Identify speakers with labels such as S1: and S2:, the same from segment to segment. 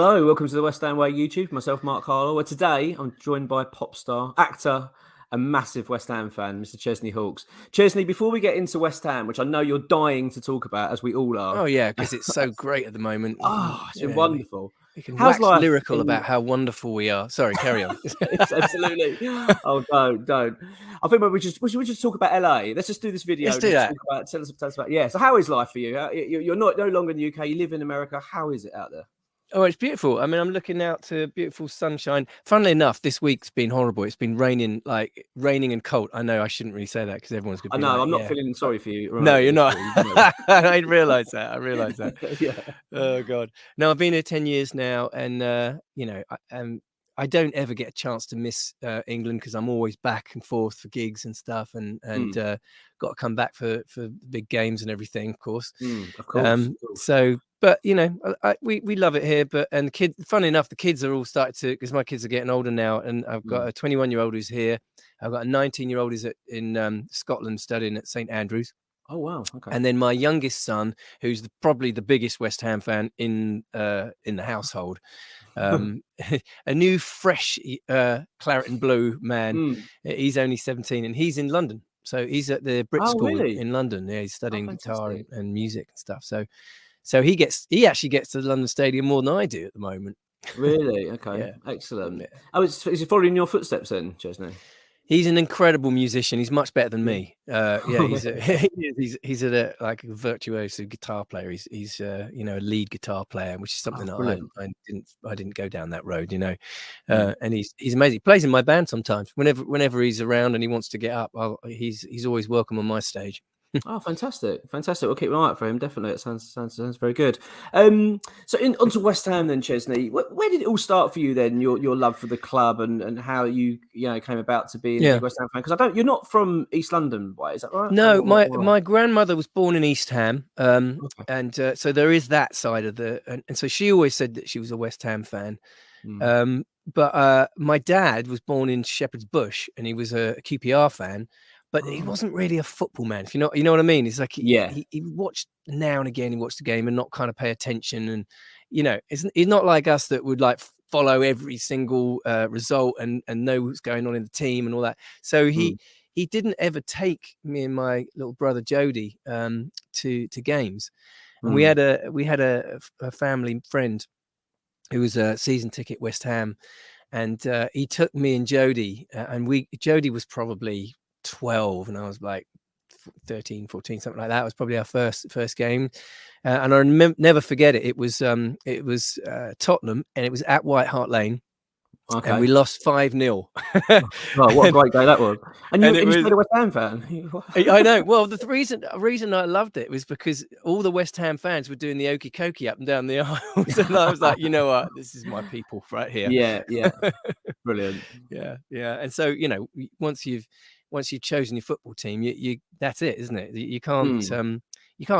S1: Hello, welcome to the West Ham Way YouTube. Myself, Mark Carlaw. Well, today I'm joined by pop star, actor, and massive West Ham fan, Mr. Chesney Hawkes. Chesney, before we get into West Ham, which I know you're dying to talk about, as we all are.
S2: Oh yeah, because it's so great at the moment.
S1: It's been wonderful.
S2: We can
S1: How's
S2: wax
S1: life
S2: lyrical about how wonderful we are. Sorry, carry on.
S1: Absolutely. Oh, don't. I think we should talk about LA. Let's just do this video.
S2: Let's do that.
S1: Tell us about. Yeah. So, how is life for you? You're no longer in the UK. You live in America. How is it out there?
S2: Oh, it's beautiful. I mean, I'm looking out to beautiful sunshine. Funnily enough, this week's been horrible. It's been raining and cold. I know I shouldn't really say that because everyone's going to be
S1: I'm not feeling sorry for you.
S2: No, you're not. I realise that.
S1: Yeah.
S2: Oh, God. No, I've been here 10 years now. And, I don't ever get a chance to miss England because I'm always back and forth for gigs and stuff and got to come back for big games and everything, of course.
S1: Of course.
S2: So, but, we love it here. And the kids, funny enough, the kids are all starting to, because my kids are getting older now. And I've got a 21-year-old who's here. I've got a 19-year-old who's in Scotland studying at St. Andrews.
S1: Oh, wow. Okay.
S2: And then my youngest son, who's probably the biggest West Ham fan in the household, a new fresh claret and blue man. He only 17 and he's in London. So he's at the Brit School in London. Yeah, he's studying guitar and music and stuff. So he actually gets to the London Stadium more than I do at the moment.
S1: Really? Okay. Yeah. Excellent. Yeah. Oh, is he following your footsteps then, Chesney?
S2: He's an incredible musician. He's much better than me. He's a virtuoso guitar player. He's a lead guitar player, which is something that I didn't go down that road, And he's amazing. He plays in my band sometimes. Whenever he's around and he wants to get up, he's always welcome on my stage.
S1: Oh, fantastic! We'll keep an eye out for him. Definitely, it sounds very good. So onto West Ham then, Chesney. Where did it all start for you then? Your love for the club and how you came about to be a West Ham fan? Because you're not from East London, right? Is that right?
S2: No, my grandmother was born in East Ham, and so there is that side of and so she always said that she was a West Ham fan. But my dad was born in Shepherd's Bush, and he was a QPR fan. But he wasn't really a football man, if you know what I mean. It's like he watched now and again. He watched the game and not kind of pay attention, and he's not like us that would like follow every single result and know what's going on in the team and all that. So he didn't ever take me and my little brother Jody to games. And we had a family friend who was a season ticket West Ham, and he took me and Jody, and Jody was probably 12 and I was like 13, 14, something like that. It was probably our first game, and I never forget it. It was Tottenham, and it was at White Hart Lane. Okay. And we lost 5-0.
S1: Oh, what a great day that was! And you're a West Ham fan.
S2: I know. Well, the reason I loved it was because all the West Ham fans were doing the okie dokie up and down the aisles, and I was like, you know what, this is my people right here.
S1: Yeah, brilliant.
S2: Yeah. And so once you've chosen your football team, you that's it, isn't it? You can't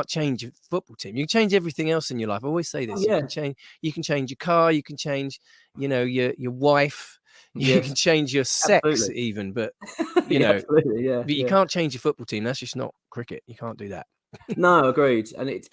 S2: change your football team. You can change everything else in your life. I always say this. You can change your car, you can change, your wife, you can change your sex even, but but you can't change your football team. That's just not cricket. You can't do that.
S1: No, agreed. And it's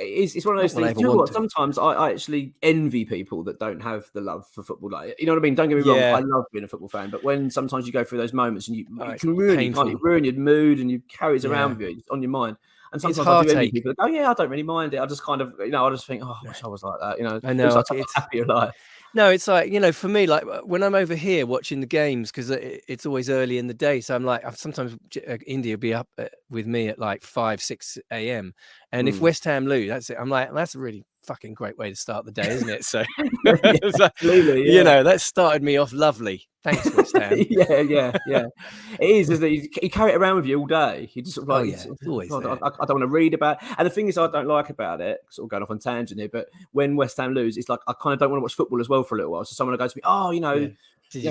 S1: one of those things. You know what? Sometimes I actually envy people that don't have the love for football. Like, you know what I mean? Don't get me wrong. I love being a football fan, but when sometimes you go through those moments and you can ruin your mood and you carry it around with you on your mind. And sometimes I do envy people that go, I don't really mind it. I just kind of, I just think, I wish I was like that.
S2: I know.
S1: It's a happier life.
S2: No, it's like, for me, like when I'm over here watching the games, because it's always early in the day. So I'm like, sometimes India will be up with me at like 5, 6 a.m. And if West Ham lose, that's it. I'm like, that's a really fucking great way to start the day, isn't it? So,
S1: absolutely,
S2: that started me off lovely. Thanks, West Ham.
S1: yeah. It is, isn't it? You carry it around with you all day. You just sort of like,
S2: always
S1: I don't want to read about it. And the thing is, I don't like about it, sort of going off on tangent here, but when West Ham lose, it's like I kind of don't want to watch football as well for a little while. So someone will go to me,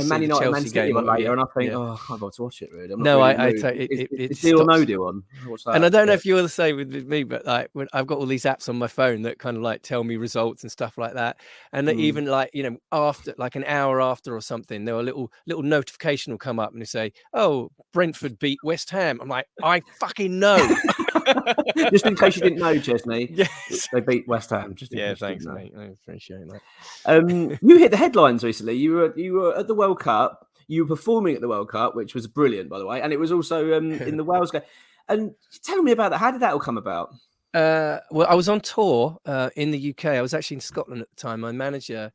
S1: Man United, Man City one later, and I think, I can't bother to watch it. Really, it's deal or no deal on.
S2: And I don't know if you're the same with me, but like when I've got all these apps on my phone that kind of like tell me results and stuff like that, and even like after like an hour after or something, there were little notification will come up and they say, "Oh, Brentford beat West Ham." I'm like, I fucking know.
S1: Just in case you didn't know, Chesney,
S2: yes,
S1: they beat West Ham. Just in case
S2: thanks,
S1: you didn't
S2: mate. I appreciate that.
S1: You hit the headlines recently. You were at the World Cup. You were performing at the World Cup, which was brilliant, by the way, and it was also in the Wales game. And tell me about that. How did that all come about?
S2: Well, I was on tour in the UK. I was actually in Scotland at the time. My manager,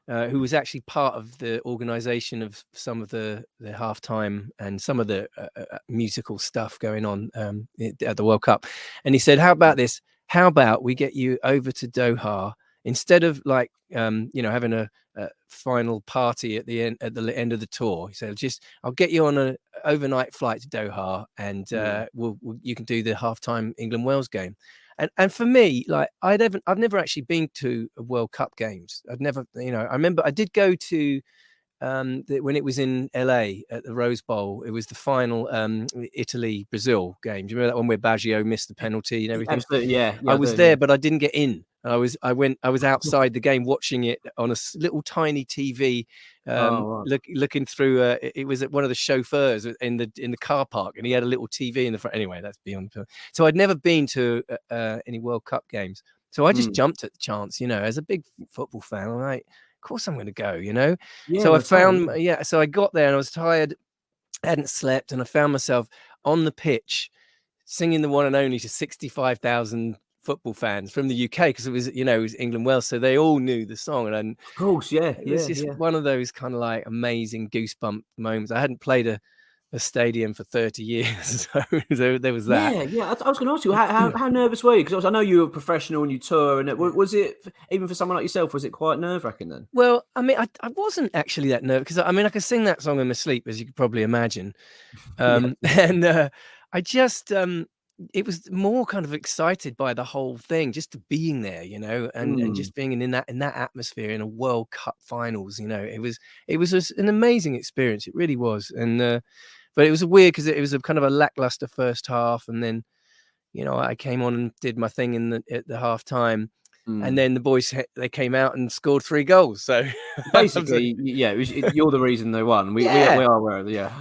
S2: who was actually part of the organisation of some of the halftime and some of the musical stuff going on at the World Cup, and he said, "How about this? How about we get you over to Doha instead of like having a final party at the end of the tour?" He said, I'll get you on an overnight flight to Doha, and you can do the halftime England-Wales game." And for me, like I've never actually been to a World Cup games. I'd never, I remember I did go to when it was in LA at the Rose Bowl. It was the final Italy-Brazil game. Do you remember that one where Baggio missed the penalty and everything?
S1: Absolutely, yeah.
S2: I was there, but I didn't get in. I was outside the game watching it on a little tiny TV, looking through. It was at one of the chauffeurs in the car park, and he had a little TV in the front. Anyway, that's beyond. So I'd never been to any World Cup games, so I just jumped at the chance. As a big football fan, I'm like, of course I'm going to go.
S1: Yeah,
S2: so I found So I got there and I was tired, hadn't slept, and I found myself on the pitch singing the one and only to 65,000 football fans from the UK, because it was England-Wales, so they all knew the song. And
S1: of course,
S2: it was just one of those kind of like amazing goosebump moments. I hadn't played a stadium for 30 years, so there was that.
S1: Yeah. I was going to ask you, how nervous were you? Because I know you were a professional and you tour, and was it, even for someone like yourself, was it quite nerve-wracking then?
S2: Well, I mean, I wasn't actually that nervous, because I could sing that song in my sleep, as you could probably imagine. And I just it was more kind of excited by the whole thing, just to being there, and just being in that atmosphere in a World Cup finals. It was just an amazing experience. It really was. And but it was weird because it was a kind of a lackluster first half, and then I came on and did my thing at the half time. And then the boys, they came out and scored 3 goals. So
S1: basically, you're the reason they won. We are aware of it. Yeah,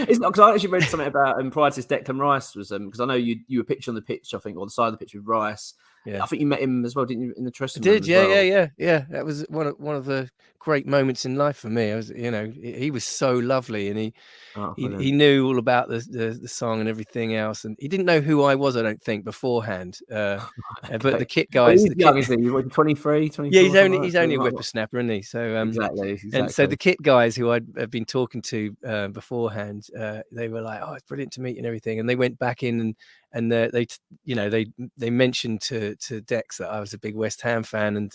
S1: it's not, because I actually read something about prior to this, Declan Rice was because I know you were pitching on the pitch, I think, on the side of the pitch with Rice. Yeah, I think you met him as well, didn't you, in the dressing room?
S2: Yeah. That was one of the great moments in life for me. I was, he was so lovely, and he knew all about the song and everything else, and he didn't know who I was, I don't think, beforehand. Okay. But the kit guys,
S1: young, isn't he? 23, 24.
S2: Yeah, he's only a whippersnapper, isn't he? So
S1: exactly.
S2: And so the kit guys who I'd been talking to beforehand, they were like, "Oh, it's brilliant to meet you," and everything. And they went back in and they mentioned to Dex that I was a big West Ham fan,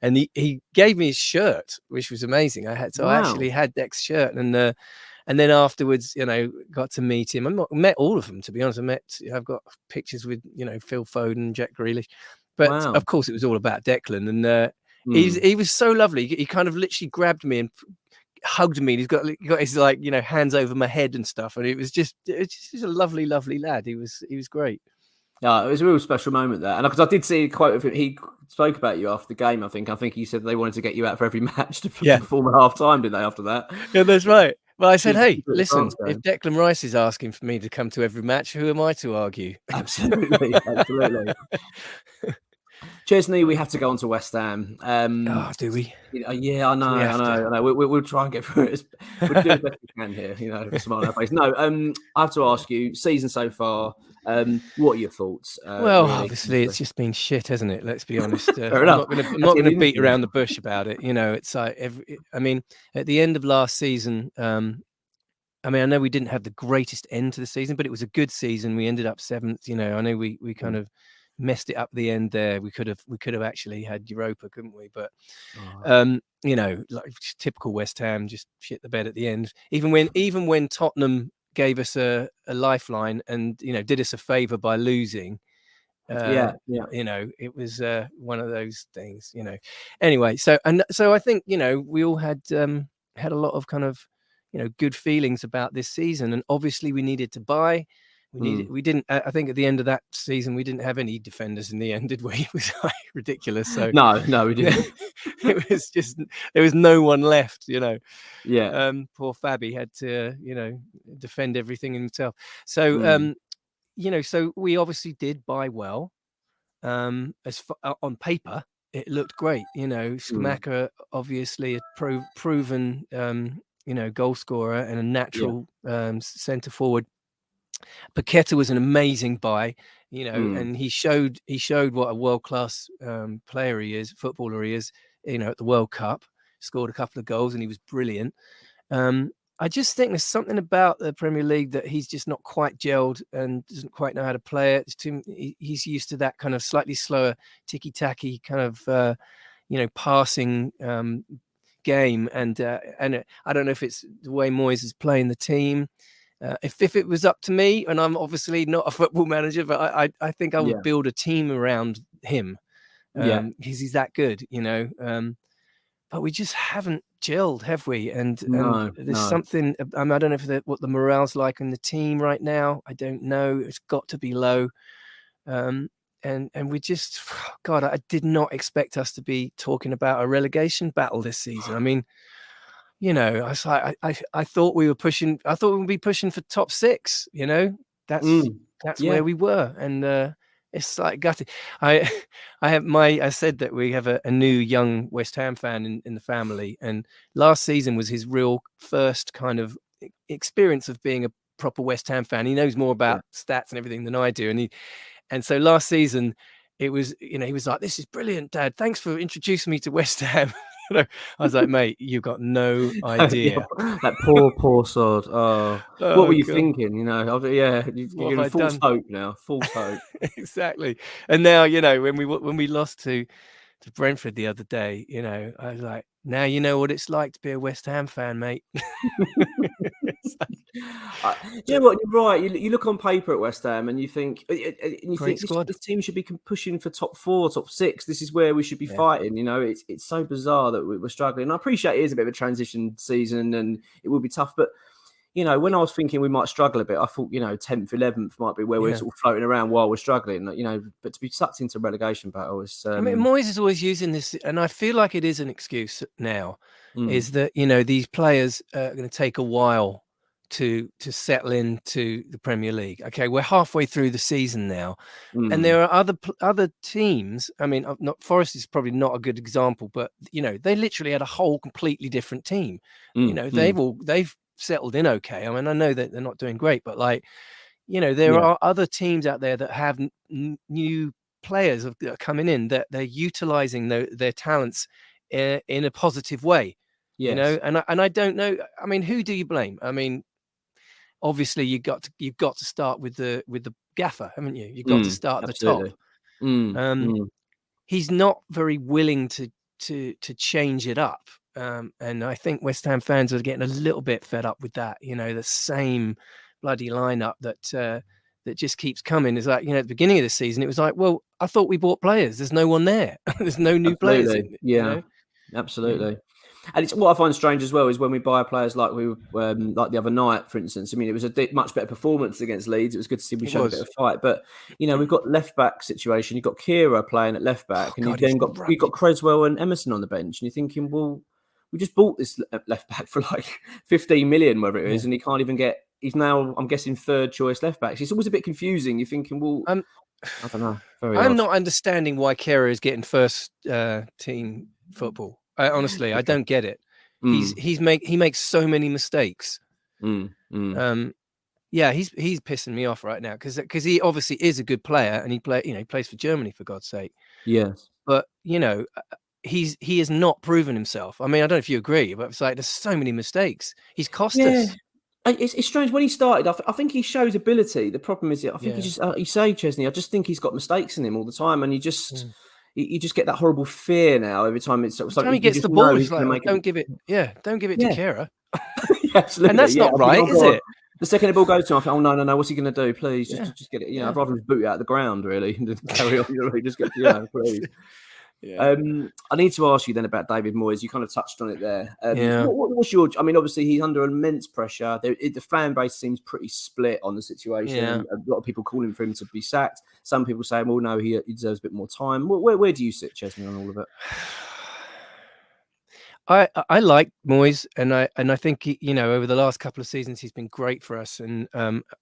S2: and he gave me his shirt, which was amazing. I actually had Dex's shirt, and then afterwards, got to meet him. I met all of them, to be honest. I've got pictures with Phil Foden, Jack Grealish, but of course it was all about Declan, and he was so lovely. He kind of literally grabbed me and hugged me. He's got his hands over my head and stuff, and it was just a lovely lad. He was great.
S1: Yeah, it was a real special moment there, and because I did see a quote of him, he spoke about you after the game. I think he said they wanted to get you out for every match to perform at half time, didn't they? After that,
S2: yeah, that's right. Well, I said, hey, listen, if Declan Rice is asking for me to come to every match, who am I to argue?
S1: Absolutely. Chesney, we have to go on to West Ham.
S2: Do we?
S1: Yeah, I know. We'll try and get through it. We'll do the best we can here, smile on our face. No, I have to ask you, season so far, what are your thoughts?
S2: Well, really? Obviously, it's just been shit, hasn't it? Let's be honest. I'm not going to beat around the bush about it. It's like at the end of last season, I know we didn't have the greatest end to the season, but it was a good season. We ended up 7th. I know we kind of messed it up at the end there. We could have actually had Europa, couldn't we? But like typical West Ham, just shit the bed at the end. Even when Tottenham gave us a lifeline and did us a favor by losing, it was one of those things. Anyway, so I think we all had a lot of kind of good feelings about this season, and obviously we needed to buy. We didn't. I think at the end of that season, we didn't have any defenders in the end, did we? It was like ridiculous. So
S1: no, we didn't.
S2: It was just there was no one left.
S1: Yeah.
S2: Poor Fabi had to defend everything himself. So so we obviously did buy well. On paper, it looked great. Scamacca, obviously a proven, goal scorer and a natural centre forward. Paqueta was an amazing buy, and he showed what a world-class footballer he is, at the World Cup. Scored a couple of goals and he was brilliant. I just think there's something about the Premier League that he's just not quite gelled and doesn't quite know how to play it. He's used to that kind of slightly slower, ticky-tacky kind of, passing game. And I don't know if it's the way Moyes is playing the team. If it was up to me, and I'm obviously not a football manager, but I think I would build a team around him. Because he's that good, but we just haven't gelled, have we? And there's something. I don't know if what the morale's like in the team right now. I don't know. It's got to be low. And we just, God, I did not expect us to be talking about a relegation battle this season. I mean, I was like, I thought we were pushing. I thought we'd be pushing for top 6. That's where we were, and it's like gutted. I said that we have a new young West Ham fan in the family, and last season was his real first kind of experience of being a proper West Ham fan. He knows more about stats and everything than I do, and so last season it was, he was like, "This is brilliant, Dad. Thanks for introducing me to West Ham." I was like, "Mate, you've got no idea."
S1: That poor sod. Oh, what were you thinking? You're getting false hope now. False hope.
S2: Exactly. And now, when we lost to Brentford the other day, I was like, now you know what it's like to be a West Ham fan, mate.
S1: You know what? You're right. You look on paper at West Ham and you think, this team should be pushing for top 4, top 6. This is where we should be fighting. It's so bizarre that we're struggling. And I appreciate it is a bit of a transition season and it will be tough. But when I was thinking we might struggle a bit, I thought 10th, 11th might be where we're sort of floating around while we're struggling. But to be sucked into relegation battle is.
S2: I mean, Moyes is always using this, and I feel like it is an excuse now. Is that these players are going to take a while to settle into the Premier League. Okay, we're halfway through the season now, and there are other teams. I mean, Forest is probably not a good example, but they literally had a whole completely different team. They've settled in okay. I mean, I know that they're not doing great, but there are other teams out there that have new players that are coming in that they're utilizing their talents in a positive way. And I don't know. I mean, who do you blame? I mean, obviously you've got to start with the gaffer, haven't you? You've got to start at the top. He's not very willing to change it up. And I think West Ham fans are getting a little bit fed up with that. The same bloody lineup that just keeps coming. It's like, at the beginning of the season, it was like, well, I thought we bought players. There's no one there. There's no new players.
S1: Absolutely. And it's what I find strange as well is when we buy players like we like the other night, for instance. I mean, it was a much better performance against Leeds. It was good to see we showed a bit of fight. But we've got left back situation. You've got Kira playing at left back, and you've got Creswell and Emerson on the bench, and you're thinking, well, we just bought this left back for like 15 million, whatever it is, and he can't even get. He's now, I'm guessing, third choice left back. So it's always a bit confusing. You're thinking, well, I don't know.
S2: I'm not understanding why Kira is getting first team football. Honestly, I don't get it. He makes so many mistakes. He's pissing me off right now because he obviously is a good player and he plays for Germany, for God's sake.
S1: Yes,
S2: but he has not proven himself. I mean, I don't know if you agree, but it's like there's so many mistakes. He's cost us.
S1: It's strange when he started. I think he shows ability. The problem is, I think he just. You say Chesney. I just think he's got mistakes in him all the time, and you just get that horrible fear now every time it's like
S2: he gets the ball. He's like, don't give it to Kira.
S1: Absolutely,
S2: and that's not right, is it?
S1: The second the ball goes to him, I think, oh no, what's he going to do? Please, just get it. I'd rather just boot it out of the ground, really, and carry on. Just get, please. I need to ask you then about David Moyes. You kind of touched on it there. What's your? I mean, obviously he's under immense pressure. The fan base seems pretty split on the situation. A lot of people calling for him to be sacked. Some people say, well, no, he deserves a bit more time. Where do you sit, Chesney, on all of it?
S2: I like Moyes, and I think over the last couple of seasons he's been great for us, and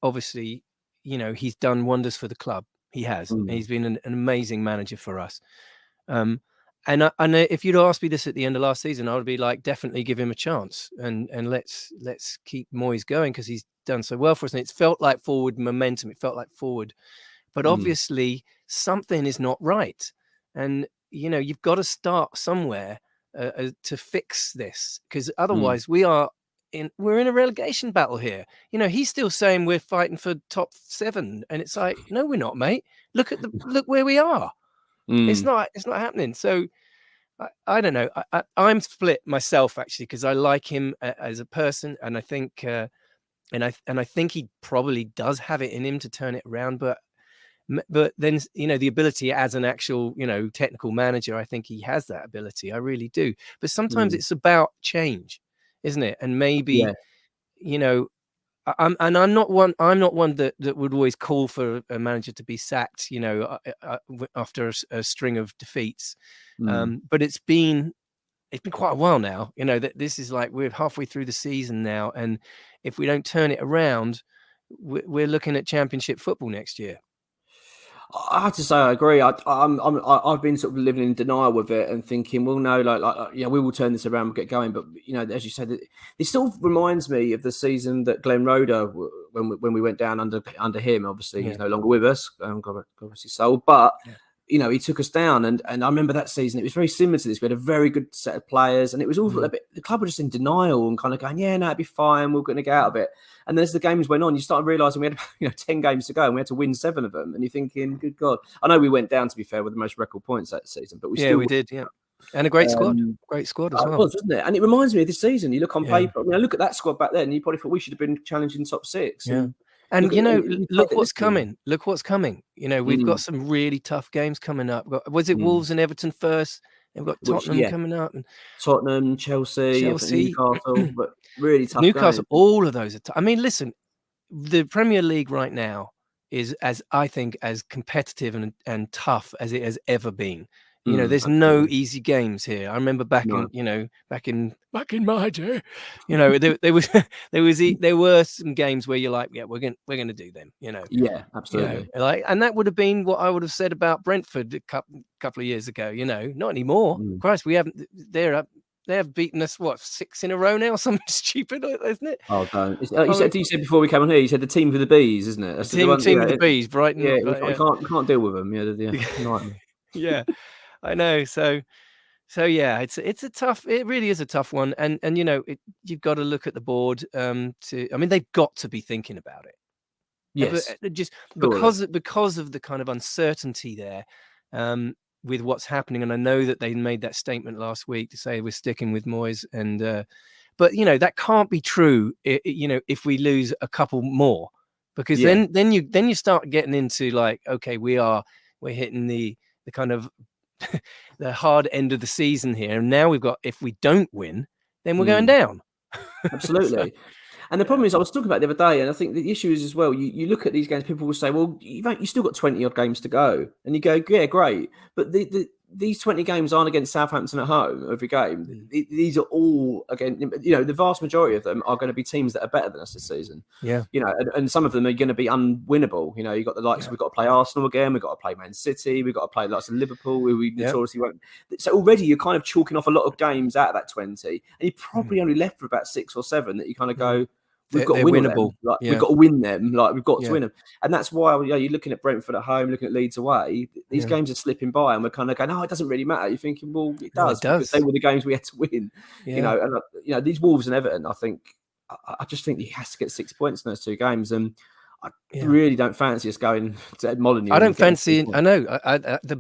S2: obviously he's done wonders for the club. He has. He's been an amazing manager for us. And if you'd asked me this at the end of last season, I would be like, definitely give him a chance, and let's keep Moyes going, because he's done so well for us. And it's felt like forward momentum. It felt like forward, but obviously something is not right, and you've got to start somewhere to fix this, because otherwise we're in a relegation battle here. He's still saying we're fighting for top 7, and it's like, no, we're not, mate. Look where we are. It's not happening. So I don't know. I'm split myself, actually, because I like him as a person, and I think I think he probably does have it in him to turn it around, but then the ability as an actual technical manager, I think he has that ability. I really do. But sometimes it's about change, isn't it? And maybe I'm not one that would always call for a manager to be sacked after a string of defeats, but it's been quite a while now, that this is like, we're halfway through the season now, and if we don't turn it around, we're looking at Championship football next year.
S1: I have to say, I agree. I've been sort of living in denial with it and thinking, well, no, we will turn this around and get going. But as you said, it still reminds me of the season that Glenn Roeder, when we went down under him. Obviously, he's no longer with us. God rest his soul. But he took us down, and I remember that season. It was very similar to this. We had a very good set of players, and it was all a bit. The club were just in denial and kind of going, "Yeah, no, it'd be fine. We're going to get out of it." And then as the games went on, you started realising we had 10 games to go, and we had to win 7 of them. And you're thinking, "Good God!" I know we went down, to be fair, with the most record points that season, but we
S2: did, and a great squad, as well.
S1: It was, wasn't it? And it reminds me of this season. You look on paper. I mean, I look at that squad back then, and you probably thought we should have been challenging top 6.
S2: And look what's coming. Look what's coming. We've got some really tough games coming up. Was it Wolves and Everton first? We've got Tottenham coming up, and
S1: Tottenham, Chelsea, Newcastle, but really tough.
S2: Newcastle,
S1: games.
S2: All of those are tough. I mean, listen, the Premier League right now is, I think, as competitive and tough as it has ever been. There's no easy games here. I remember back in my day, there were some games where you're like, yeah, we're going to do them.
S1: Yeah, absolutely.
S2: And that would have been what I would have said about Brentford a couple of years ago. Not anymore. Christ, we haven't. They have beaten us 6 in a row now. Something stupid, isn't it?
S1: Oh, don't. You said before we came on here, you said the team for the bees, isn't it?
S2: That's the team for the bees, Brighton.
S1: Yeah, we can't deal with them. Yeah,
S2: yeah. I know. So yeah, it's a tough. It really is a tough one, and you've got to look at the board. They've got to be thinking about it.
S1: Yes,
S2: just because of the kind of uncertainty there, with what's happening. And I know that they made that statement last week to say we're sticking with Moyes, and but that can't be true. If we lose a couple more, because then you start getting into like, okay, we're hitting the kind of the hard end of the season here, and now we've got, if we don't win, then we're going down.
S1: Absolutely. And the problem is, I was talking about the other day, and I think the issue is as well, you look at these games, people will say, well, you still got 20 odd games to go, and you go, yeah, great, but these 20 games aren't against Southampton at home every game. These are all, again, the vast majority of them are going to be teams that are better than us this season.
S2: Yeah.
S1: And some of them are going to be unwinnable. You've got the likes, we've got to play Arsenal again, we've got to play Man City, we've got to play the likes of Liverpool, who we notoriously won't. So already you're kind of chalking off a lot of games out of that 20, and you're probably only left for about 6 or 7 that you kind of go, we've got to win them. We've got to win them. We've got to win them. And that's why you're looking at Brentford at home, looking at Leeds away. These games are slipping by, and we're kind of going, no, it doesn't really matter. You're thinking, well, it does. Because they were the games we had to win. And these Wolves and Everton, I just think he has to get 6 points in those 2 games. And I really don't fancy us going to Molineux.
S2: I don't fancy. I know.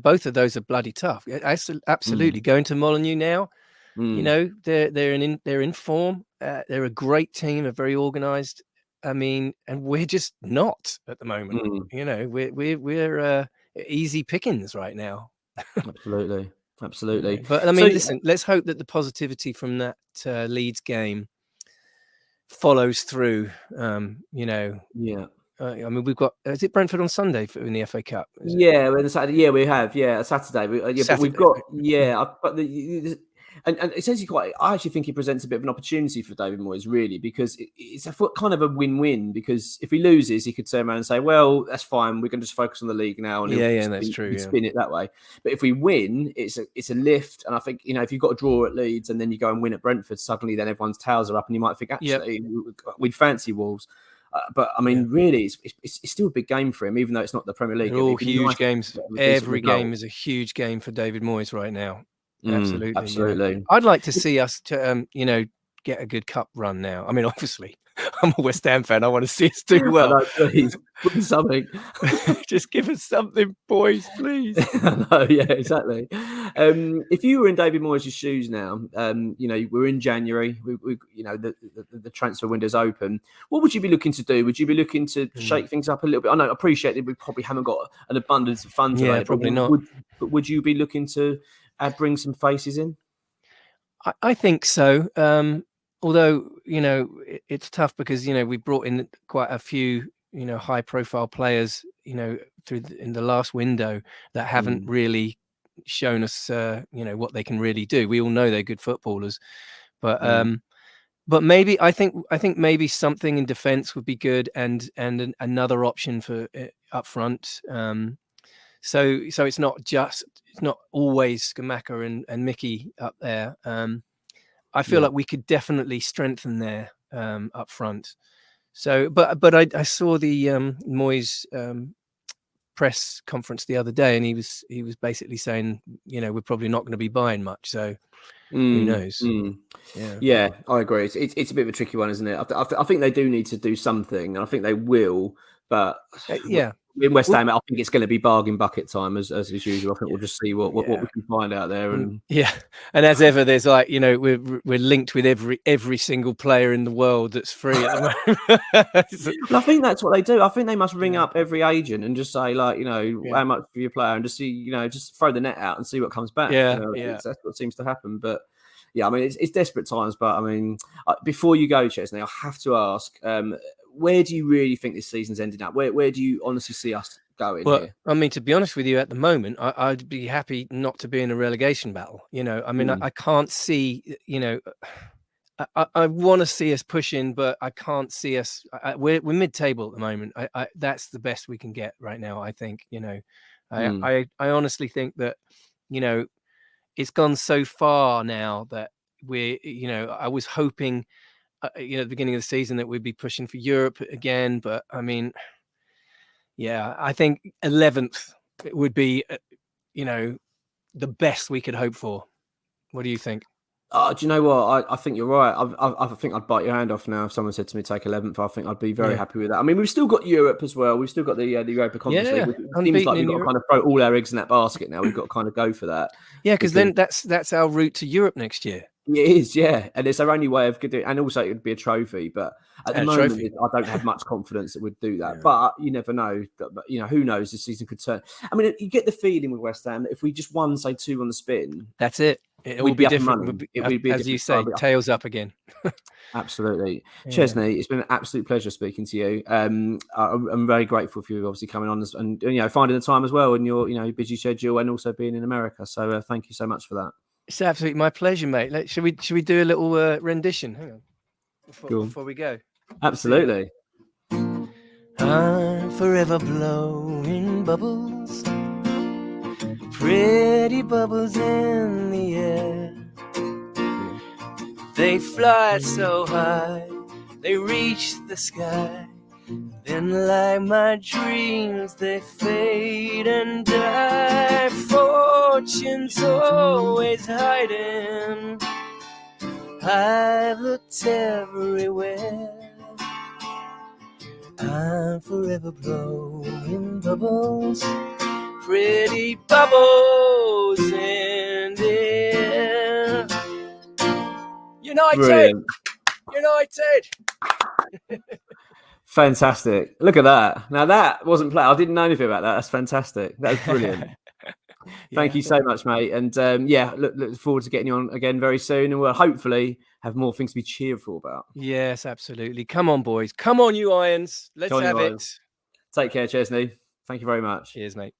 S2: Both of those are bloody tough. Absolutely. Going to Molineux now. They're in form. They're a great team, are very organised. I mean, and we're just not at the moment. We're easy pickings right now.
S1: Absolutely.
S2: But I mean, listen, let's hope that the positivity from that Leeds game follows through. We've got, is it Brentford on Sunday in the FA Cup?
S1: Saturday. Yeah, we have. Yeah, Saturday. But we've got. Yeah, but and it's actually I actually think he presents a bit of an opportunity for David Moyes, really, because it's kind of a win-win. Because if he loses, he could turn around and say, "Well, that's fine. We can just focus on the league now." And
S2: that's true.
S1: He'd spin it that way. But if we win, it's a lift. And I think if you've got a draw at Leeds and then you go and win at Brentford, suddenly then everyone's towels are up, and you might think, actually, we'd fancy Wolves. But I mean, really, it's still a big game for him, even though it's not the Premier League.
S2: They're all huge games. Every game is a huge game for David Moyes right now. Absolutely. I'd like to see us to get a good cup run now. I mean, obviously, I'm a West Ham fan. I want to see us do well.
S1: No, please, put something.
S2: Just give us something, boys, please.
S1: No, yeah, exactly. If you were in David Moyes' shoes now, we're in January. The transfer window's open. What would you be looking to do? Would you be looking to shake things up a little bit? I appreciate that we probably haven't got an abundance of funds.
S2: Yeah, probably not.
S1: But would you be looking to bring some faces in?
S2: I think so. Although, it's tough because, we brought in quite a few, high-profile players, in the last window that haven't really shown us, what they can really do. We all know they're good footballers, but maybe I think maybe something in defence would be good, and another option for up front. So it's not always Skamaka and Mickey up there. I feel like we could definitely strengthen there up front. So, but I saw the Moyes press conference the other day, and he was basically saying, we're probably not going to be buying much. So who knows?
S1: Yeah, I agree. It's a bit of a tricky one, isn't it? I think they do need to do something, and I think they will. But in West Ham, I think it's going to be bargain bucket time as usual. I think we'll just see what we can find out there. And
S2: and as ever, there's we're linked with every single player in the world that's free at the moment.
S1: Well, I think that's what they do. I think they must ring up every agent and just say how much for your player, and just see just throw the net out and see what comes back. That's what seems to happen. But yeah, I mean it's desperate times. But I mean, before you go, Chesney, I have to ask. Where do you really think this season's ending up? Where do you honestly see us going here?
S2: I mean, to be honest with you, at the moment, I'd be happy not to be in a relegation battle. I mean, I can't see, I want to see us pushing, but I can't see us. We're mid-table at the moment. That's the best we can get right now, I think. I honestly think that, it's gone so far now that I was hoping, at the beginning of the season that we'd be pushing for Europe again. But I mean, I think 11th would be, the best we could hope for. What do you think?
S1: Do you know what? I think you're right. I think I'd bite your hand off now if someone said to me take 11th. I think I'd be very happy with that. I mean, we've still got Europe as well. We've still got the Europa Conference League. It seems like we've got to kind of throw all our eggs in that basket now. We've got to kind of go for that.
S2: Yeah, because then that's our route to Europe next year.
S1: It is, yeah, and it's our only way of doing it. And also, it would be a trophy. But at the moment, I don't have much confidence that we'd do that. Yeah. But you never know. But who knows? This season could turn. I mean, you get the feeling with West Ham that if we just won, say, 2 on the spin,
S2: that's it. It would be different. As you say, tails up again.
S1: Absolutely, Chesney. It's been an absolute pleasure speaking to you. I'm very grateful for you obviously coming on and finding the time as well in your busy schedule and also being in America. So thank you so much for that.
S2: It's absolutely my pleasure, mate. Should we do a little rendition? Hang on. Before we go.
S1: Absolutely.
S2: I'm forever blowing bubbles, pretty bubbles in the air. They fly so high, they reach the sky. Then like my dreams, they fade and die. Fortune's always hiding. I've looked everywhere. I'm forever blowing bubbles, pretty bubbles in the air. United!
S1: Brilliant.
S2: United!
S1: Fantastic. Look at that. Now that wasn't planned. I didn't know anything about that. That's fantastic. That was brilliant. Thank you so much, mate. And look forward to getting you on again very soon. And we'll hopefully have more things to be cheerful about.
S2: Yes, absolutely. Come on, boys. Come on, you Irons. Let's have it.
S1: Take care, Chesney. Thank you very much.
S2: Cheers, mate.